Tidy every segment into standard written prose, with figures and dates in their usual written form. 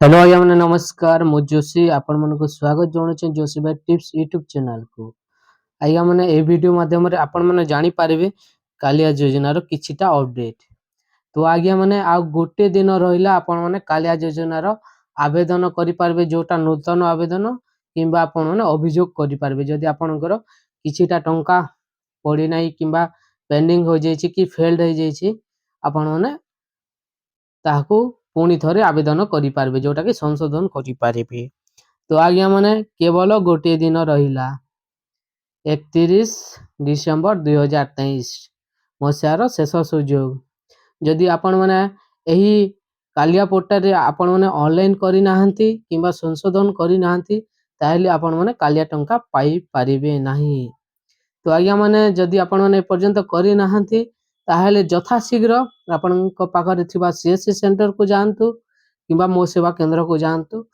Hello आज्ञा मैंने नमस्कार मु जोशी आपण मन को स्वागत जनाऊँ जोशी भाई टिप्स यूट्यूब चैनल को। आज्ञा मैंने ए वीडियो माध्यम आपण मैंने जानी पारिबे कालिया योजनार किछिटा अपडेट। तो आज्ञा मैंने आ गोटे दिन रहिला आपण मैंने कालिया योजनार आवेदन करि पारबे जोटा नूतन आवेदन किंबा आपण मैंने अभियोग करि पारबे जदि आपणकर किछिटा टंका पड़ी नाही किंबा पेंडिंग हो जायछि कि फेल्ड हो जायछि आपण मैंने ताहाकू पुणी थरे आवेदन करि पारबे जोटा कि संशोधन करि पारिबे। तो आज्ञा माने केवल गोटे दिन रहिला 31 डिसेंबर 2023 मसियार शेष सुयोग। जदि आपण माने एही कालिया पोर्टल रे आपण माने ऑनलाइन करि नाहंती किंबा संशोधन करि नाहंती ताहेले आपण माने कालिया टंका पाई पारिबे नाही। तो आज्ञा माने जदि आपण माने पर्यंत करि नाहंती ताहेले यथा शीघ्र आपणको पाखरे थिबा सीएससी सेंटर को जानतु किंबा मो सेवा केंद्र को जानतु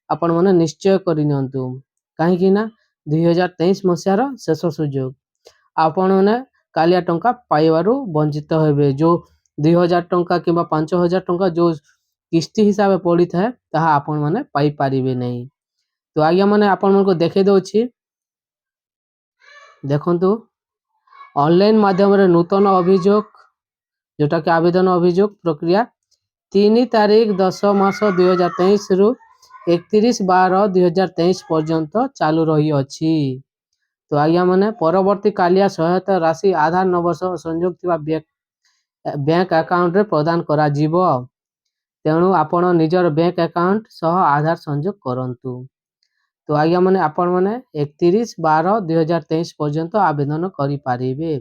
आपण माने निश्चय करि नियंतु काहे कि ना 2023 मसियार शेष सुयोग आपण माने कालिया टंका पाइबारु वंचित हेबे। जो 2000 टंका किंबा 5000 टंका जो किस्ती हिसाब पड़ी थाए ताहा आपण माने पाई पारिबे नै। तो आज्ञा माने आपण मन को देखे दोछि देखंतु ऑनलाइन माध्यम रे नूतन अभियोग जोटा कि आवेदन अभियोग प्रक्रिया 3 तारीख 10 मास 2023 रु 31/12/2023 पर्यंत चालू रही अछि। तो आज्ञा माने परवर्ती कालिया सहायता राशि आधार नंबर सह संयोग थिबा बैंक अकाउंट रे प्रदान करा जीवो। तेणु आपण निजर बैंक अकाउंट सह आधार संयोग करंतु। तो आज्ञा माने आपण माने 31/12/2023 पर्यंत आवेदन करि पारिबे।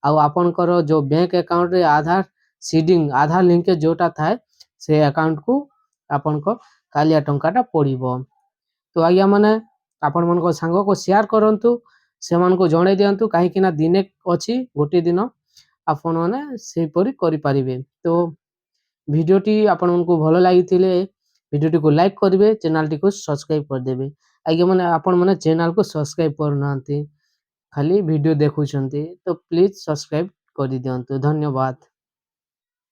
आ आपनकर जो बैंक अकाउंट रे आधार सीडिंग आधार लिंकेज जोटा थाए से अकाउंट को आपनको कालिया टंकाटा पड़िबो। तो आज्ञा माने आपण मन को संग को शेयर करंतु से मन को जणे दियंतु काहे कि ना दिने अछि गोटे दिन आपण माने से परि करि पारिबे। तो वीडियोटी आपण मन को भलो लागिथिले वीडियोटी को लाइक करिवे चैनल टी को सब्सक्राइब कर देबे। आज्ञा माने आपण माने चैनल को सब्सक्राइब करनांती खाली वीडियो देखुछंती तो प्लीज सब्सक्राइब करि दियंतु। धन्यवाद।